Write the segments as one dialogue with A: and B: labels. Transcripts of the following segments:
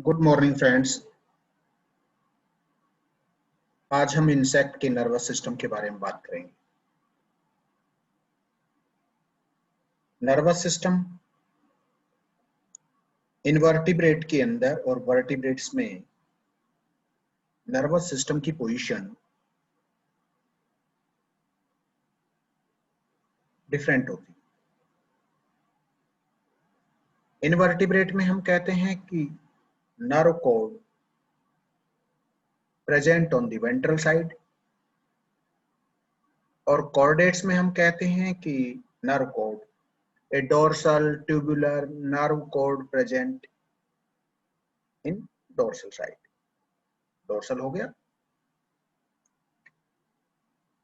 A: Good morning friends. आज हम insect के नर्वस सिस्टम के बारे में बात करेंगे। नर्वस सिस्टम इनवर्टिब्रेट के अंदर और वर्टिब्रेट्स में नर्वस सिस्टम की पोजीशन डिफरेंट होती है। इनवर्टिब्रेट में हम कहते हैं कि nerve cord present on the ventral side, और कॉर्डेट्स में हम कहते हैं कि nerve cord a dorsal tubular nerve cord present in dorsal side. Dorsal हो गया।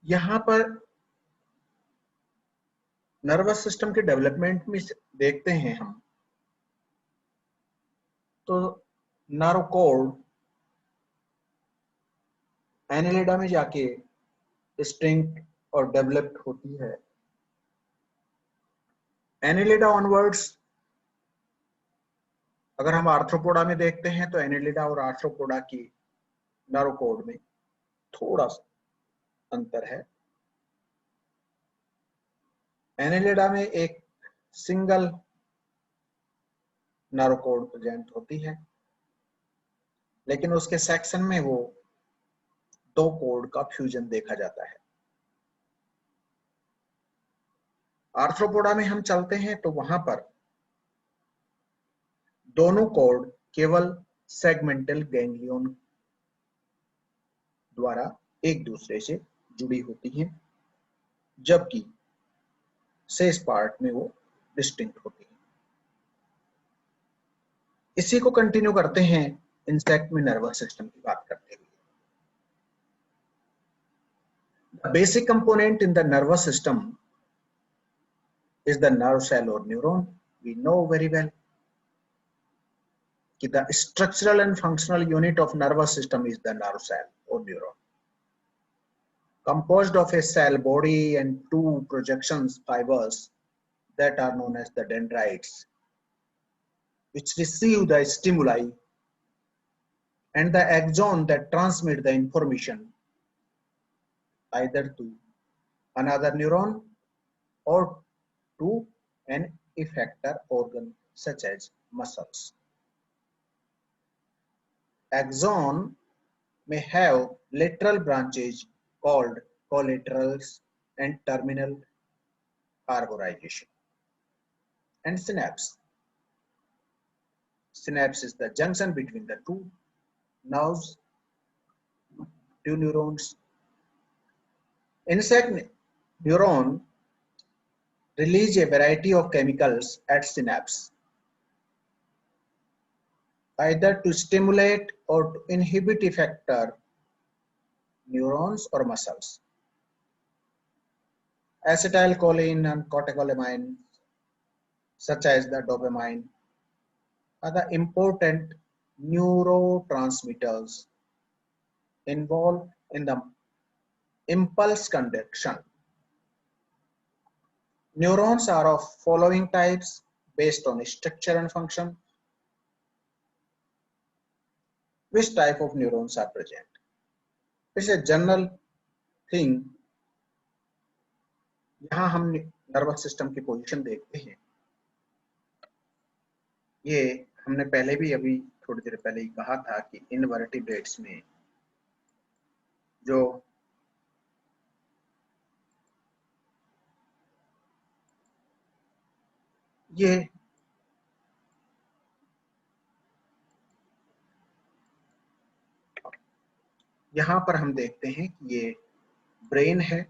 A: यहां पर नर्वस सिस्टम के डेवलपमेंट में देखते हैं हम तो नर्व कॉर्ड एनेलिडा में जाके डिस्टिंक्ट और डेवलप्ड होती है। एनेलिडा ऑनवर्ड्स अगर हम आर्थ्रोपोडा में देखते हैं तो एनेलिडा और आर्थ्रोपोडा की नर्व कॉर्ड में थोड़ा सा अंतर है। एनेलिडा में एक सिंगल नर्व कॉर्ड प्रेजेंट होती है, लेकिन उसके सेक्शन में वो दो कॉर्ड का फ्यूजन देखा जाता है। आर्थ्रोपोडा में हम चलते हैं तो वहां पर दोनों कॉर्ड केवल सेगमेंटल गैंग्लियन द्वारा एक दूसरे से जुड़ी होती हैं, जबकि शेष पार्ट में वो डिस्टिंक्ट होती है। इसी को कंटिन्यू करते हैं इंसेक्ट में नर्वस सिस्टम की बात करते हुए। The basic component in the nervous system is the nerve cell or neuron. We know very well कि the structural and functional unit of nervous system is the nerve cell or neuron, composed of a cell body and two projections fibers that are known as the dendrites, which receive the stimuli, and the axon that transmit the information either to another neuron or to an effector organ such as muscles. Axon may have lateral branches called collaterals and terminal arborization. And synapse. Synapse is the junction between the two nerves, two neurons. Insect neuron release a variety of chemicals at synapse, either to stimulate or to inhibit effector neurons or muscles. Acetylcholine and catecholamine, such as the dopamine, are the important neurotransmitters involved in the impulse conduction. Neurons are of following types based on structure and function. Which type of neurons are present? It's a general thing. यहाँ हम nervous system की position देखते हैं। ये हमने पहले भी अभी थोड़ी देर पहले ही कहा था कि इनवर्टिब्रेट्स में जो ये यहाँ पर हम देखते हैं कि ये ब्रेन है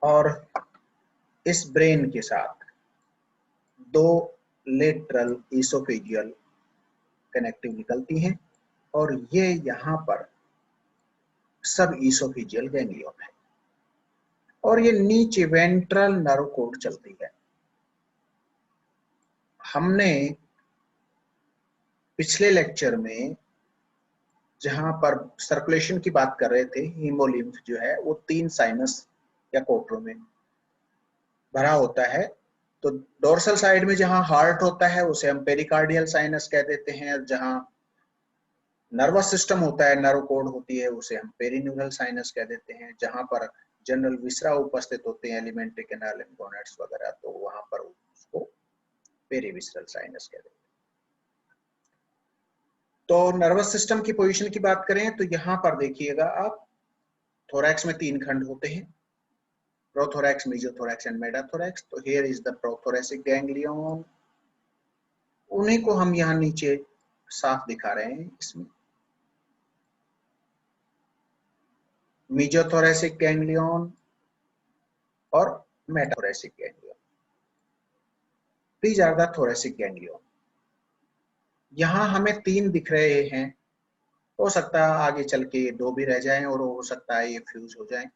A: और इस ब्रेन के साथ दो लेटरल इसोफेजियल कनेक्टिव निकलती हैं और ये यहाँ पर सब इसोफेजियल गैंग्लियन है और ये नीचे वेंट्रल नर्व कॉर्ड चलती है। हमने पिछले लेक्चर में जहां पर सर्कुलेशन की बात कर रहे थे, हीमोलिम्फ जो है वो 3 साइनस या कोटरों में भरा होता है, तो डोर्सल साइड में जहां हार्ट होता है उसे हम पेरिकार्डियल साइनस कह देते हैं, और जहां नर्वस सिस्टम होता है, नर्व कोड होती है, उसे हम पेरिन्यूरल साइनस कह देते हैं। जहां पर जनरल विसरा उपस्थित होते हैं, एलिमेंट्री कैनाल एंड गोनाड्स वगैरह, तो वहां पर उसको पेरिविसरल साइनस कह देते हैं। तो नर्वस सिस्टम की पोजीशन की बात करें तो यहां पर देखिएगा आप, थोरैक्स में 3 खंड होते हैं, प्रोथोरैक्स, मेसोथोरैक्स एंड मेटाथोरैक्स। तो here is the prothoracic ganglion, उन्हीं को हम यहाँ नीचे साफ दिखा रहे हैं इसमें। मेसोथोरैसिक गैंग्लियन और metathoracic ganglion, these are the thoracic ganglion. यहाँ हमें 3 दिख रहे हैं, हो सकता है आगे चल के 2 भी रह जाएं, और हो सकता है ये फ्यूज हो जाएं,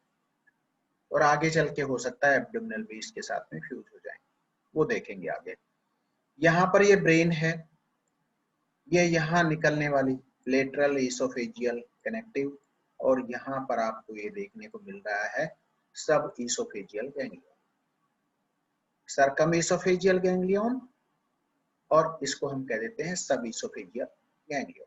A: और आगे चल के हो सकता है एब्डोमिनल बेस के साथ में फ्यूज हो जाएं, वो देखेंगे आगे। यहाँ पर ये ब्रेन है, ये यहाँ निकलने वाली लेटरल ईसोफेजियल कनेक्टिव, और यहाँ पर आपको ये देखने को मिल रहा है सब ईसोफेजियल गैंग्लियन, सरकम ईसोफेजियल गैंग्लियन, और इसको हम कह देते हैं सब ईसोफेजियल गैंग्लियन।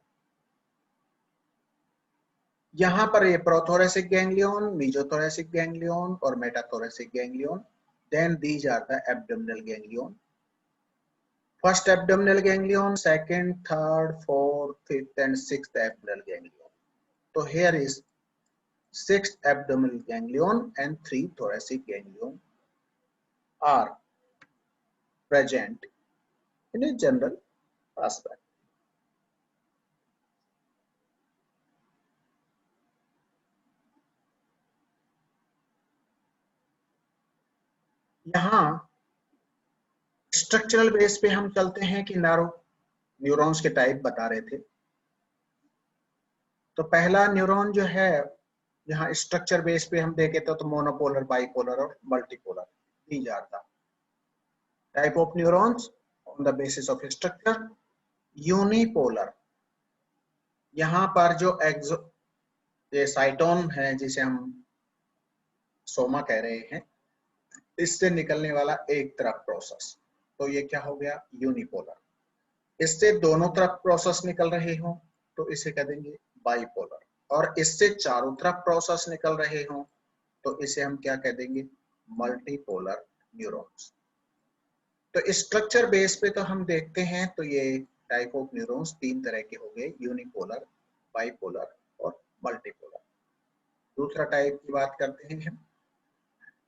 A: यहाँ पर ये प्रोथोरेसिक गैंग्लियन, मेसोथोरेसिक गैंग्लियन और metathoracic ganglion. Then these are the abdominal ganglion. First abdominal ganglion, second, third, fourth, fifth and sixth abdominal ganglion. तो here is 6th abdominal ganglion and 3 thoracic ganglion are present in a general aspect. यहाँ structural base पे हम चलते हैं कि neurons के type बता रहे थे। तो पहला न्यूरॉन जो है, यहाँ स्ट्रक्चर बेस पे हम देखे तो मोनोपोलर, बाइपोलर और multipolar, these are the type of neurons on the basis of structure. Unipolar, यहाँ पर जो ये साइटोन है जिसे हम सोमा कह रहे हैं, इससे निकलने वाला एक तरफ प्रोसेस, तो ये क्या हो गया, यूनिपोलर। इससे दोनों तरफ प्रोसेस निकल रहे हो तो इसे कह देंगे बाइपोलर, और इससे चारों तरफ प्रोसेस निकल रहे हो तो इसे हम क्या कह देंगे, मल्टीपोलर न्यूरॉन्स। तो स्ट्रक्चर बेस पे तो हम देखते हैं तो ये टाइप ऑफ न्यूरॉन्स 3 तरह के हो गए, यूनिपोलर, बाइपोलर और मल्टीपोलर। दूसरा टाइप की बात करते हैं हम,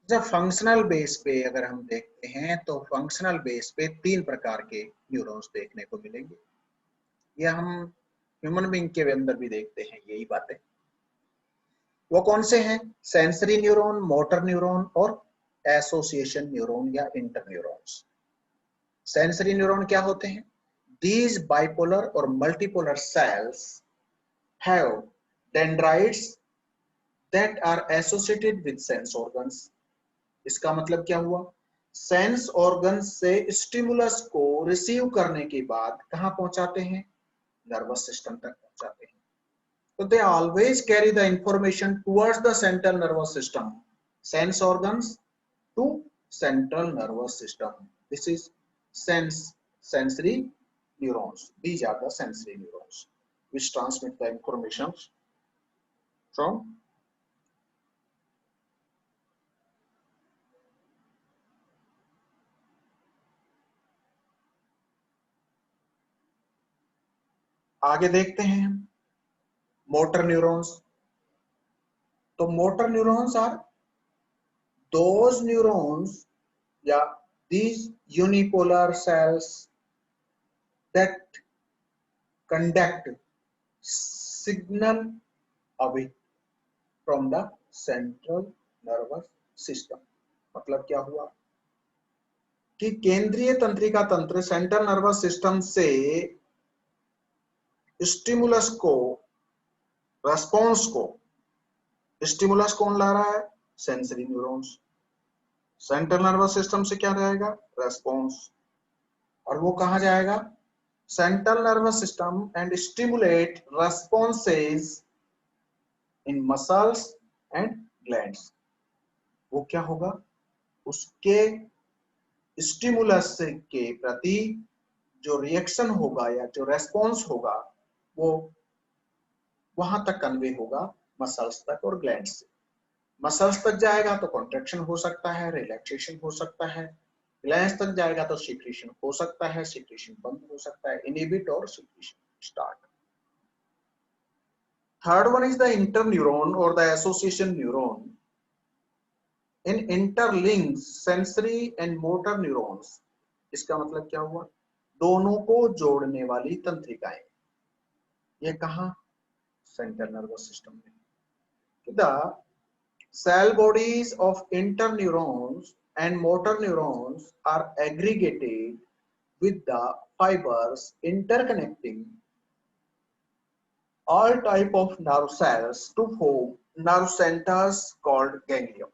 A: जब फंक्शनल बेस पे अगर हम देखते हैं तो फंक्शनल बेस पे 3 प्रकार के न्यूरॉन्स देखने को मिलेंगे। ये हम ह्यूमन बीइंग के अंदर भी देखते हैं यही बातें। वो कौन से हैं, सेंसरी न्यूरॉन, मोटर न्यूरॉन और एसोसिएशन न्यूरॉन या इंटर न्यूरॉन्स। सेंसरी न्यूरॉन क्या होते हैं, these bipolar और multipolar cells have dendrites that are associated with sense organs। इसका मतलब क्या हुआ, सेंस ऑर्गन से स्टिमुलस को रिसीव करने के बाद कहां पहुंचाते हैं, नर्वस सिस्टम तक पहुंचाते हैं। तो they always carry the information towards the central nervous system, sense organs to central nervous system. This is sensory neurons. These are the sensory neurons which transmit the information from आगे देखते हैं हम motor neurons. तो motor neurons are those neurons या these unipolar cells that conduct signal away from the central nervous system। मतलब क्या हुआ कि केंद्रीय तंत्रिका तंत्र सेंट्रल नर्वस सिस्टम से स्टिमुलस को, रेस्पॉन्स को, स्टिमुलस कौन ला रहा है, sensory neurons. Central nervous system से क्या रहेगा, रेस्पॉन्स, और वो कहां जाएगा, central nervous system and stimulate responses in muscles and glands. वो क्या होगा, उसके स्टिमुलस के प्रति जो रिएक्शन होगा या जो रेस्पॉन्स होगा वो वहां तक कन्वे होगा मसल्स तक और ग्लैंड से। मसल्स तक जाएगा तो कॉन्ट्रैक्शन हो सकता है, रिलैक्सेशन हो सकता है। ग्लैंड्स तक जाएगा तो सिक्रीशन हो सकता है, सिक्रीशन बंद हो सकता है, इनहिबिट और secretion start. Third one is the interneuron और the association neuron in interlinked sensory and motor neurons. इसका मतलब क्या हुआ? दोनों को जोड़ने वाली तंत्रिकाएं। ये कहां? सेंट्रल नर्वस सिस्टम में। The cell bodies of interneurons and motor neurons are aggregated with the fibers interconnecting all type of nerve cells to form nerve centers called ganglion.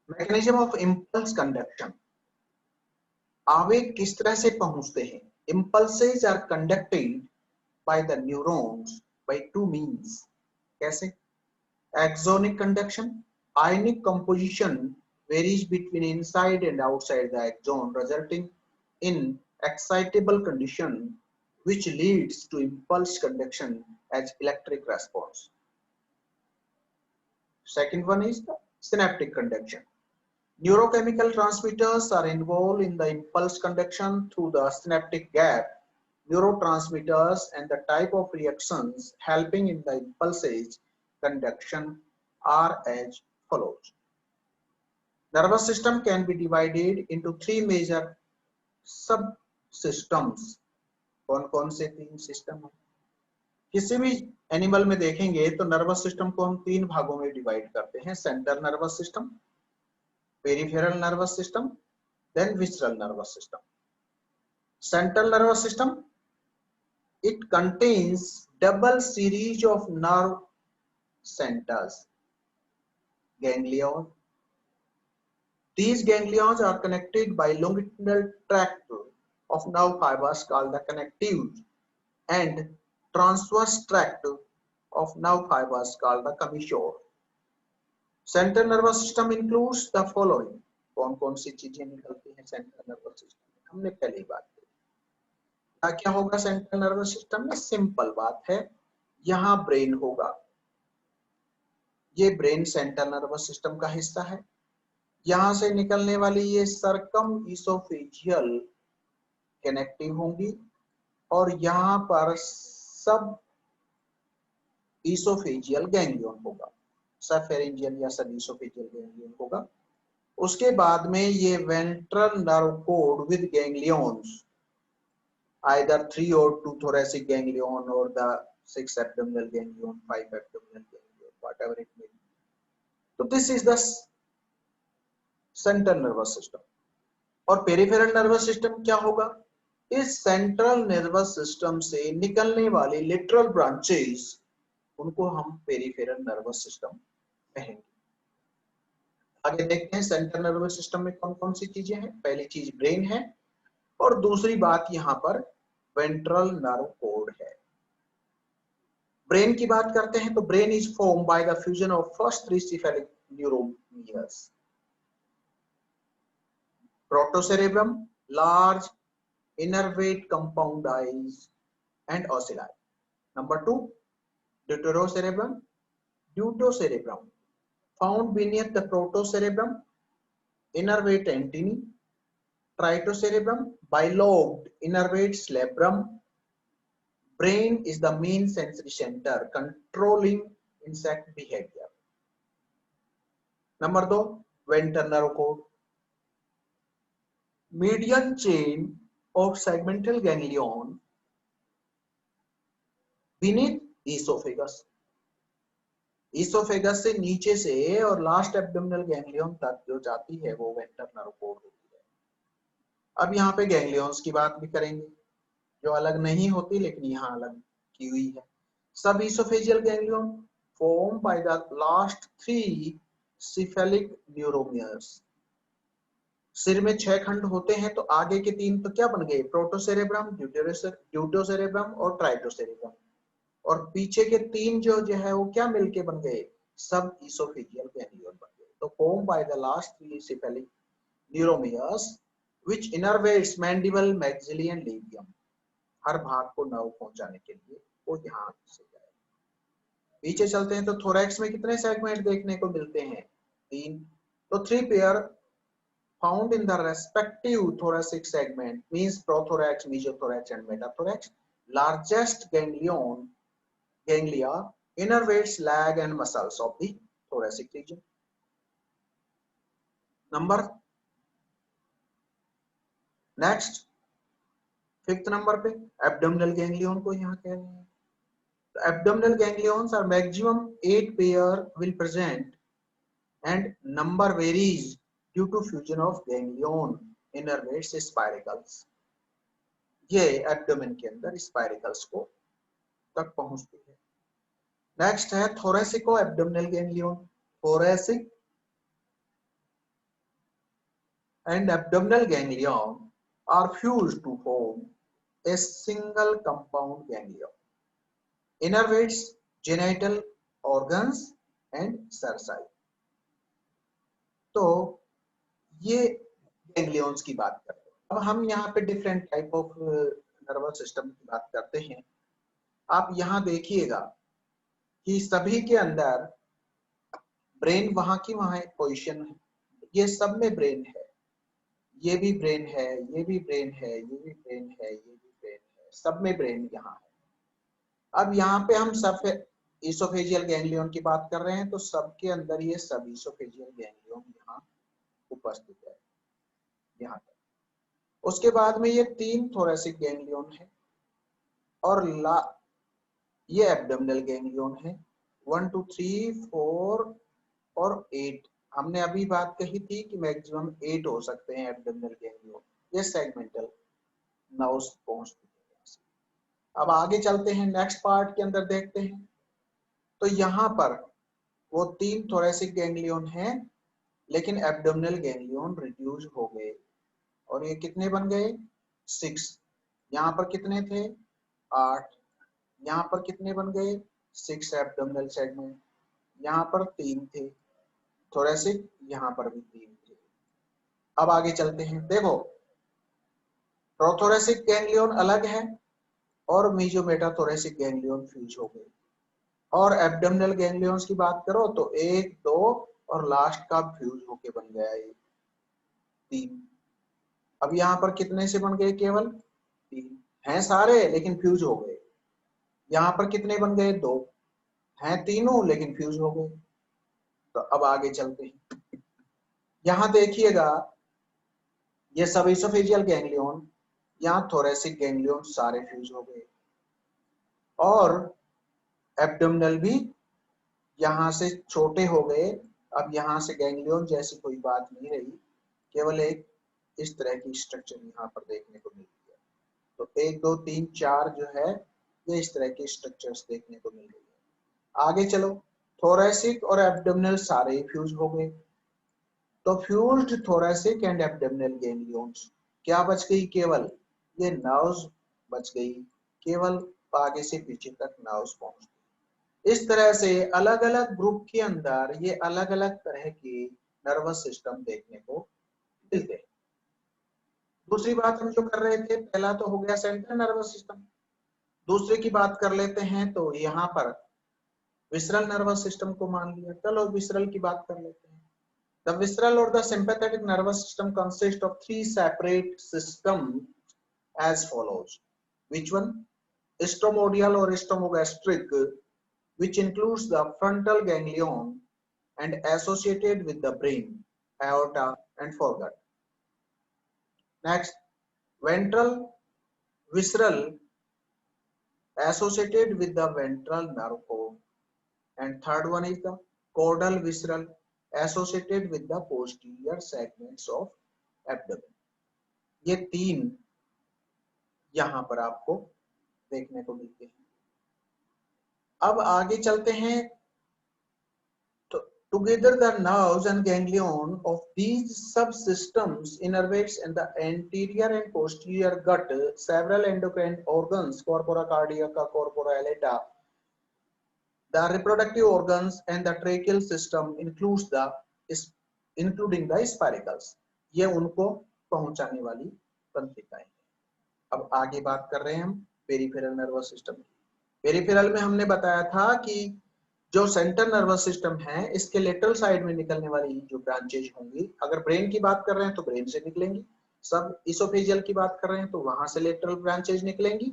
A: Mechanism of impulse conduction. आवेग किस तरह से पहुंचते हैं? Impulses are conducted by the neurons by two means. कैसे? Axonic conduction. Ionic composition varies between inside and outside the axon, resulting in excitable condition which leads to impulse conduction as electric response. Second one is the synaptic conduction. Neurochemical transmitters are involved in the impulse conduction through the synaptic gap. Neurotransmitters and the type of reactions helping in the impulses conduction are as follows. Nervous system can be divided into three major subsystems. कौन कौन से तीन system है? किसी भी animal में देखेंगे तो नर्वस सिस्टम को हम तीन भागों में डिवाइड करते हैं। Central nervous system, peripheral nervous system, then visceral nervous system. Central nervous system, it contains double series of nerve centers, ganglion. These ganglions are connected by longitudinal tract of nerve fibers called the connectives and transverse tract of nerve fibers called the commissure. Central nervous system includes the following. कौन कौन सी चीजें निकलती हैं central nervous system में? हमने पहली बात की। क्या होगा सेंट्रल नर्वस सिस्टम में? सिंपल बात है, यहाँ ब्रेन होगा। ये ब्रेन सेंट्रल नर्वस सिस्टम का हिस्सा है। यहां से निकलने वाली ये सर्कम इसोफेजियल कनेक्टिव होंगी और यहाँ पर सब इसोफेजियल गैंग्लियन होगा, सब फेरिंजियल या सब इसोफेजियल गैंग्लियन होगा। उसके बाद में ये ventral nerve code with ganglions, either 3 or 2 thoracic ganglion or the 6 abdominal ganglion, 5 abdominal ganglion, whatever it may be. So this is the central nervous system. और पेरिफेरल नर्वस सिस्टम क्या होगा? इस central nervous system से निकलने वाली literal branches, उनको हम peripheral nervous system कहेंगे। आगे देखते हैं सेंट्रल नर्वस सिस्टम में कौन कौन सी चीजें हैं। पहली चीज ब्रेन है और दूसरी बात यहाँ पर वेंट्रल नर्व कोड है। ब्रेन की बात करते हैं तो brain is form by the fusion of first three cephalic neuromeres, protocerebrum, large innervate compound eyes and ocelli. Number 2, deuterocerebrum, deutocerebrum, found beneath the protocerebrum, innervate antennae, tritocerebrum, bilobed innervate cerebrum. Brain is the main sensory center controlling insect behavior. Number 2, ventral nerve cord, median chain of segmental ganglion beneath esophagus. Oesophagus से नीचे से और last abdominal ganglion तक जो जाती है वो ventral nerve code होती है। अब यहाँ पे गैंग्लियंस की बात भी करेंगे जो अलग नहीं होती लेकिन यहाँ अलग की हुई है। सब oesophageal ganglion form by the last 3 cephalic neuromeres. सिर में 6 खंड होते हैं तो आगे के 3 तो क्या बन गए, प्रोटोसेरेब्रम, ड्यूटोसेरेब्रम और ट्राइटोसेरेब्रम, और पीछे के 3 जो है वो क्या मिलके बन गए, सब इसोफेजियल गैंग्लियन बन गए। तो form by the last 3 cephalic neuromeres which innervates mandible, maxillae and labium. हर भाग को नर्व पहुंचाने के लिए वो यहाँ से जाए। पीछे चलते हैं तो थोरैक्स में कितने सेगमेंट देखने को मिलते हैं, 3। तो 3 pair found in the respective thoracic segment means prothorax, mesothorax and metathorax. Largest ganglia innervates leg and muscles of the thoracic region. Number next, 5th number पे abdominal ganglion को यहाँ कह रहे हैं। Abdominal ganglions are maximum 8 pair will present and number varies due to fusion of ganglion innervates spiracles. ये abdomen के अंदर spiracles को तक पहुंचती है। नेक्स्ट है thoracico abdominal ganglion. Thoracic and abdominal ganglion are fused to form a single compound ganglion, innervates genital organs and cerci. तो ये गैंग्लियंस की बात करते हैं। अब हम यहाँ पे different type of nervous system की बात करते हैं। आप यहाँ देखिएगा कि सभी के अंदर ब्रेन वहां की वहां एक पोजीशन है, ये सब में ब्रेन है, ये भी ब्रेन है, ये भी ब्रेन है, ये भी ब्रेन है, ये भी ब्रेन है, सब में ब्रेन यहाँ है। अब यहाँ पे हम सब इसोफेजियल गैंग्लियन की बात कर रहे हैं तो सबके अंदर ये सब इसोफेजियल गैंग्लियन यहाँ उपस्थित है, यहाँ पर। उसके बाद में ये 3 थोरेसिक गैंग्लियन है और ये एब्डोमिनल गैंग्लियन है। 1 2 3 4 और 8। हमने अभी बात कही थी कि मैक्सिमम 8 हो सकते हैं एब्डोमिनल गैंग्लियन, ये सेगमेंटल नर्व्स पहुंचती है। अब आगे चलते हैं, नेक्स्ट पार्ट के अंदर देखते हैं। तो यहाँ पर वो 3 थोरेसिक गैंग्लियन हैं, लेकिन एब्डोमिनल गैंग्लियन रिड्यूस हो गए और ये कितने बन गए, 6। यहाँ पर कितने थे, 8। यहाँ पर कितने बन गए, 6 एब्डोमिनल सेगमेंट। यहाँ पर 3 थे थोरेसिक, यहाँ पर भी 3 थे। अब आगे चलते हैं, देखो प्रोथोरेसिक गैंग्लियन अलग है और मेसोमेटाथोरेसिक गैंग्लियन फ्यूज हो गए। और एब्डोमिनल गैंग्लियंस की बात करो तो 1 2 और लास्ट का फ्यूज होके बन गया ये 3। अब यहाँ पर कितने से बन गए, केवल 3 हैं सारे लेकिन फ्यूज हो गए। यहाँ पर कितने बन गए, 2 हैं तीनों लेकिन फ्यूज हो गए। तो अब आगे चलते हैं, यहाँ देखिएगा ये सब इसोफेजियल गैंग्लियन, यहाँ थोरेसिक गैंग्लियन सारे फ्यूज हो गए और एब्डोमिनल भी यहाँ से छोटे हो गए। अब यहाँ से गैंग्लियन जैसी कोई बात नहीं रही, केवल एक इस तरह की स्ट्रक्चर यहाँ पर देखने को मिलती है। तो 1 2 3 4 जो है ये इस तरह के स्ट्रक्चर्स देखने को मिल रही है। आगे चलो, थोरेसिक और एब्डोमिनल सारे फ्यूज हो गए। तो fused thoracic and abdominal ganglions क्या बच गई, केवल ये नर्व्स बच गई, केवल आगे से पीछे तक नर्व्स पहुंचती। इस तरह से अलग अलग ग्रुप के अंदर ये अलग अलग तरह के नर्वस सिस्टम देखने को मिलते हैं। दूसरी बात हम जो कर रहे थे, पहला तो हो गया सेंट्रल नर्वस सिस्टम, दूसरे की बात कर लेते हैं। तो यहाँ पर विसरल नर्वस सिस्टम को मान लिया, चलो विसरल की बात कर लेते हैं। The visceral or the sympathetic nervous system consists of 3 separate systems as follows. Which one? Stomodial or stomogastric, which includes the frontal ganglion and associated with the brain, aorta and foregut. Next, ventral visceral associated with the ventral nerve cord. And third one is the caudal visceral associated with the posterior segments of abdomen. ये 3 यहां पर आपको देखने को मिलते हैं। अब आगे चलते हैं, तो Together, the nerves and ganglion of these subsystems innervates in the anterior and posterior gut several endocrine organs, corpora cardiaca, corpora aorta, the reproductive organs, and the tracheal system including the spiracles. ये उनको पहुंचाने वाली तंत्रिकाएं हैं। अब आगे बात कर रहे हैं हम पेरिफेरल नर्वस सिस्टम की। पेरिफेरल में हमने बताया था कि जो सेंट्रल नर्वस सिस्टम है इसके लेटरल साइड में निकलने वाली जो ब्रांचेज होंगी, अगर ब्रेन की बात कर रहे हैं तो ब्रेन से निकलेंगी, सब इसोफेजियल की बात कर रहे हैं तो वहां से लेटरल ब्रांचेज निकलेंगी।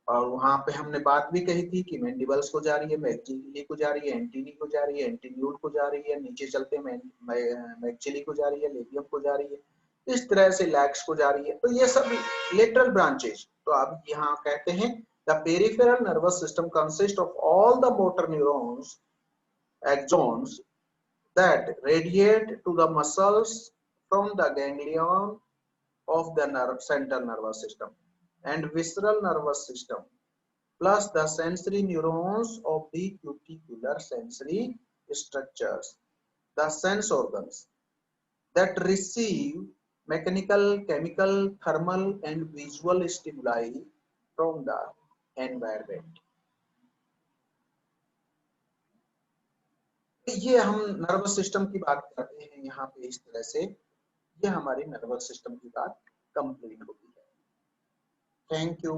A: और वहां पे हमने बात भी कही थी कि मैंडिबल्स को जा रही है, मैक्सिली को जा रही है, एंटीनी को जा रही है, एंटीन्यूल को जा रही है, नीचे चलते मैक्सिली को जा रही है, लेबियम को जा रही है, इस तरह से लैक्स को जा रही है। तो ये सब लेटरल ब्रांचेज। तो अब यहाँ कहते हैं the peripheral nervous system consist of all the motor neurons axons that radiate to the muscles from the ganglion of the central nervous system and visceral nervous system, plus the sensory neurons of the cuticular sensory structures, the sense organs that receive mechanical, chemical, thermal, and visual stimuli from the environment. ये हम nervous system की बात करते हैं यहाँ पे इस तरह से, ये हमारी नर्वस सिस्टम की बात कंप्लीट होती है। Thank you.